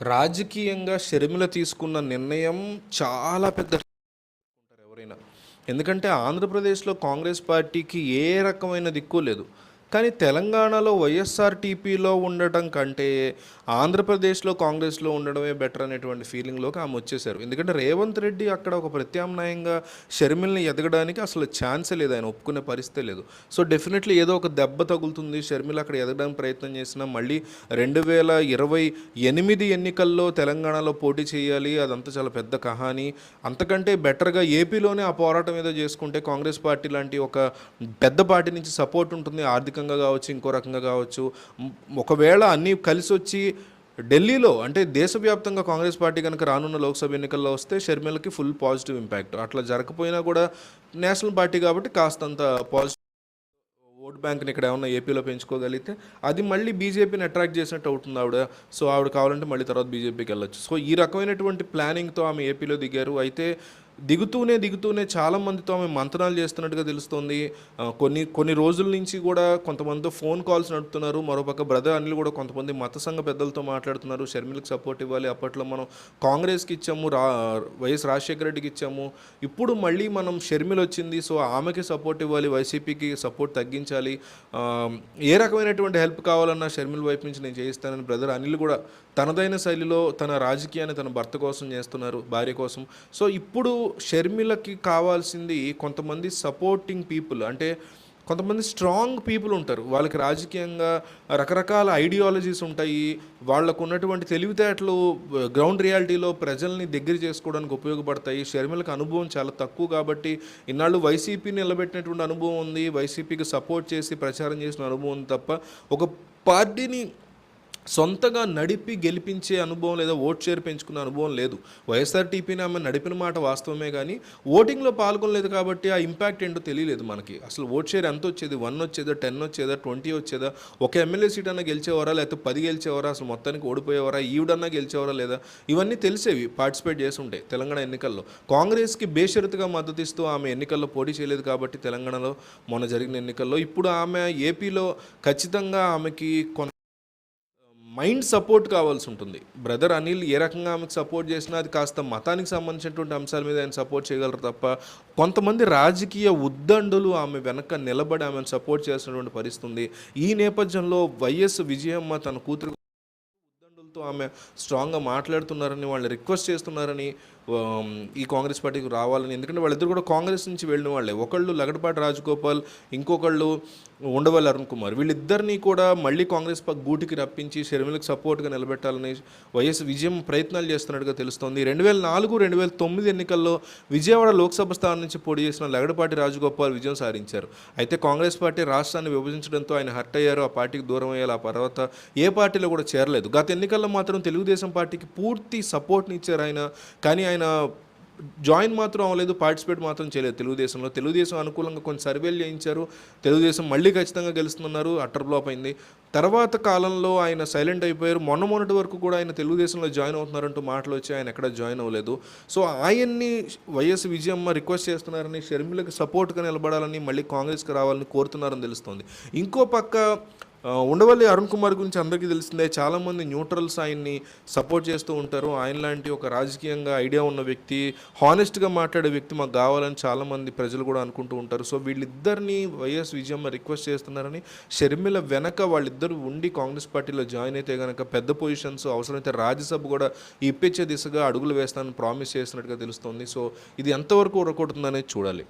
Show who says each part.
Speaker 1: రాజకీయంగా షర్మిల తీసుకున్న నిర్ణయం చాలా పెద్ద ఉంటారు ఎవరైనా. ఎందుకంటే ఆంధ్రప్రదేశ్లో కాంగ్రెస్ పార్టీకి ఏ రకమైన దిక్కు లేదు. కానీ తెలంగాణలో వైఎస్ఆర్టీపీలో ఉండటం కంటే ఆంధ్రప్రదేశ్లో కాంగ్రెస్లో ఉండడమే బెటర్ అనేటువంటి ఫీలింగ్లోకి ఆమె వచ్చేసారు. ఎందుకంటే రేవంత్ రెడ్డి అక్కడ ఒక ప్రత్యామ్నాయంగా షర్మిల్ని ఎదగడానికి అసలు ఛాన్సే లేదు, ఆయన ఒప్పుకునే పరిస్థితే లేదు. సో డెఫినెట్లీ ఏదో ఒక దెబ్బ తగులుతుంది. షర్మిల అక్కడ ఎదగడానికి ప్రయత్నం చేసినా మళ్ళీ 2028 ఎన్నికల్లో తెలంగాణలో పోటీ చేయాలి, అదంతా చాలా పెద్ద కహాని. అంతకంటే బెటర్గా ఏపీలోనే ఆ పోరాటం ఏదో చేసుకుంటే కాంగ్రెస్ పార్టీ లాంటి ఒక పెద్ద పార్టీ నుంచి సపోర్ట్ ఉంటుంది, ఆర్థికంగా కావచ్చు, ఇంకో రకంగా కావచ్చు. ఒకవేళ అన్నీ కలిసి వచ్చి ఢిల్లీలో అంటే దేశవ్యాప్తంగా కాంగ్రెస్ పార్టీ కనుక రానున్న లోక్సభ ఎన్నికల్లో వస్తే షర్మిలకి ఫుల్ పాజిటివ్ ఇంపాక్ట్. అట్లా జరగకపోయినా కూడా నేషనల్ పార్టీ కాబట్టి కాస్తంత పాజిటివ్ ఓట్ బ్యాంక్ని ఇక్కడ ఏమన్నా ఏపీలో పెంచుకోగలిగితే అది మళ్ళీ బీజేపీని అట్రాక్ట్ చేసినట్టు అవుతుంది ఆవిడ. సో ఆవిడ కావాలంటే మళ్ళీ తర్వాత బీజేపీకి వెళ్ళొచ్చు. సో ఈ రకమైనటువంటి ప్లానింగ్తో ఆమె ఏపీలో దిగారు. అయితే దిగుతూనే చాలామందితో ఆమె మంతనాలు చేస్తున్నట్టుగా తెలుస్తోంది. కొన్ని రోజుల నుంచి కూడా కొంతమందితో ఫోన్ కాల్స్ నడుపుతున్నారు. మరోపక్క బ్రదర్ అనిల్ కూడా కొంతమంది మత సంఘ పెద్దలతో మాట్లాడుతున్నారు. షర్మిలకు సపోర్ట్ ఇవ్వాలి, అప్పట్లో మనం కాంగ్రెస్కి ఇచ్చాము, వైఎస్ రాజశేఖర రెడ్డికి ఇచ్చాము, ఇప్పుడు మళ్ళీ మనం షర్మిల వచ్చింది, సో ఆమెకి సపోర్ట్ ఇవ్వాలి, వైసీపీకి సపోర్ట్ తగ్గించాలి, ఏ రకమైనటువంటి హెల్ప్ కావాలన్నా షర్మిల వైపు నుంచి నేను చేయిస్తానని బ్రదర్ అనిల్ కూడా తనదైన శైలిలో తన రాజకీయాన్ని తన భర్త కోసం చేస్తున్నారు, భార్య కోసం. సో ఇప్పుడు షర్మిలకి కావాల్సింది కొంతమంది సపోర్టింగ్ పీపుల్, అంటే కొంతమంది స్ట్రాంగ్ పీపుల్ ఉంటారు. వాళ్ళకి రాజకీయంగా రకరకాల ఐడియాలజీస్ ఉంటాయి, వాళ్ళకు ఉన్నటువంటి తెలివితేటలు గ్రౌండ్ రియాలిటీలో ప్రజల్ని దగ్గర చేసుకోవడానికి ఉపయోగపడతాయి. షర్మిలకు అనుభవం చాలా తక్కువ కాబట్టి ఇన్నాళ్ళు వైసీపీని నిలబెట్టినటువంటి అనుభవం ఉంది, వైసీపీకి సపోర్ట్ చేసి ప్రచారం చేసిన అనుభవం ఉంది తప్ప ఒక పార్టీని సొంతగా నడిపి గెలిపించే అనుభవం లేదా ఓట్ షేర్ పెంచుకున్న అనుభవం లేదు. వైఎస్ఆర్టీపీని ఆమె నడిపిన మాట వాస్తవమే, కానీ ఓటింగ్లో పాల్గొనలేదు కాబట్టి ఆ ఇంపాక్ట్ ఏంటో తెలియలేదు మనకి. అసలు ఓట్ షేర్ ఎంత వచ్చేది, 1 వచ్చేదా, 10 వచ్చేదా, 20 వచ్చేదా, ఒక ఎమ్మెల్యే సీట్ అన్నా గెలిచేవారా, లేకపోతే 10 గెలిచేవారా, అసలు మొత్తానికి ఓడిపోయేవారా, ఈవిడన్నా గెలిచేవారా లేదా, ఇవన్నీ తెలిసేవి పార్టిసిపేట్ చేసి ఉంటే. తెలంగాణ ఎన్నికల్లో కాంగ్రెస్కి బేషరతుగా మద్దతు ఇస్తూ ఆమె ఎన్నికల్లో పోటీ చేయలేదు కాబట్టి తెలంగాణలో మొన్న జరిగిన ఎన్నికల్లో. ఇప్పుడు ఆమె ఏపీలో ఖచ్చితంగా ఆమెకి మైండ్ సపోర్ట్ కావాల్సి ఉంటుంది. బ్రదర్ అనిల్ ఏ రకంగా ఆమెకు సపోర్ట్ చేసినా అది కాస్త మతానికి సంబంధించినటువంటి అంశాల మీద ఆయన సపోర్ట్ చేయగలరు తప్ప కొంతమంది రాజకీయ ఉద్దండులు ఆమె వెనక నిలబడి ఆమెను సపోర్ట్ చేసినటువంటి పరిస్థితి ఉంది. ఈ నేపథ్యంలో వైఎస్ విజయమ్మ తన కూతురు ఉద్దండులతో ఆమె స్ట్రాంగ్గా మాట్లాడుతున్నారని, వాళ్ళు రిక్వెస్ట్ చేస్తున్నారని ఈ కాంగ్రెస్ పార్టీకి రావాలని. ఎందుకంటే వాళ్ళిద్దరు కూడా కాంగ్రెస్ నుంచి వెళ్ళిన వాళ్ళే. ఒకళ్ళు లగడపాటి రాజగోపాల్, ఇంకొకళ్ళు ఉండవల్లి అరుణ్ కుమార్. వీళ్ళిద్దరినీ కూడా మళ్ళీ కాంగ్రెస్ గూటికి రప్పించి షర్మిలకు సపోర్ట్గా నిలబెట్టాలని వైఎస్ విజయం ప్రయత్నాలు చేస్తున్నట్టుగా తెలుస్తోంది. 2004-2009 ఎన్నికల్లో విజయవాడ లోక్సభ స్థానం నుంచి పోటీ చేసిన లగడపాటి రాజగోపాల్ విజయం సాధించారు. అయితే కాంగ్రెస్ పార్టీ రాష్ట్రాన్ని విభజించడంతో ఆయన హర్ట్ అయ్యారు, ఆ పార్టీకి దూరం అయ్యారు. ఆ తర్వాత ఏ పార్టీలో కూడా చేరలేదు. గత ఎన్నికల్లో మాత్రం తెలుగుదేశం పార్టీకి పూర్తి సపోర్ట్ని ఇచ్చారు ఆయన. కానీ ఆయన జాయిన్ మాత్రం అవ్వలేదు, పార్టిసిపేట్ మాత్రం చేయలేదు తెలుగుదేశంలో. తెలుగుదేశం అనుకూలంగా కొన్ని సర్వేలు చేయించారు, తెలుగుదేశం మళ్ళీ ఖచ్చితంగా గెలుస్తున్నారు, అట్టర్ ఫ్లాప్ అయింది. తర్వాత కాలంలో ఆయన సైలెంట్ అయిపోయారు. మొన్నటి వరకు కూడా ఆయన తెలుగుదేశంలో జాయిన్ అవుతున్నారంటూ మాటలు వచ్చి ఆయన ఎక్కడ జాయిన్ అవ్వలేదు. సో ఆయన్ని వైఎస్ విజయమ్మ రిక్వెస్ట్ చేస్తున్నారని, షర్మిలకు సపోర్ట్గా నిలబడాలని, మళ్ళీ కాంగ్రెస్కి రావాలని కోరుతున్నారని తెలుస్తోంది. ఇంకో పక్క ఉండవల్లి అరుణ్ కుమార్ గురించి అందరికీ తెలిసిందే. చాలామంది న్యూట్రల్స్ ఆయన్ని సపోర్ట్ చేస్తూ ఉంటారు. ఆయన లాంటి ఒక రాజకీయంగా ఐడియా ఉన్న వ్యక్తి, హానెస్ట్గా మాట్లాడే వ్యక్తి మాకు కావాలని చాలామంది ప్రజలు కూడా అనుకుంటూ ఉంటారు. సో వీళ్ళిద్దరిని వైఎస్ విజయమ్మ రిక్వెస్ట్ చేస్తున్నారని, షర్మిల వెనక వాళ్ళిద్దరూ ఉండి కాంగ్రెస్ పార్టీలో జాయిన్ అయితే కనుక పెద్ద పొజిషన్స్, అవసరమైతే రాజ్యసభ కూడా ఇప్పించే దిశగా అడుగులు వేస్తానని ప్రామిస్ చేస్తున్నట్టుగా తెలుస్తోంది. సో ఇది ఎంతవరకు ఉరకొడుతుందనేది చూడాలి.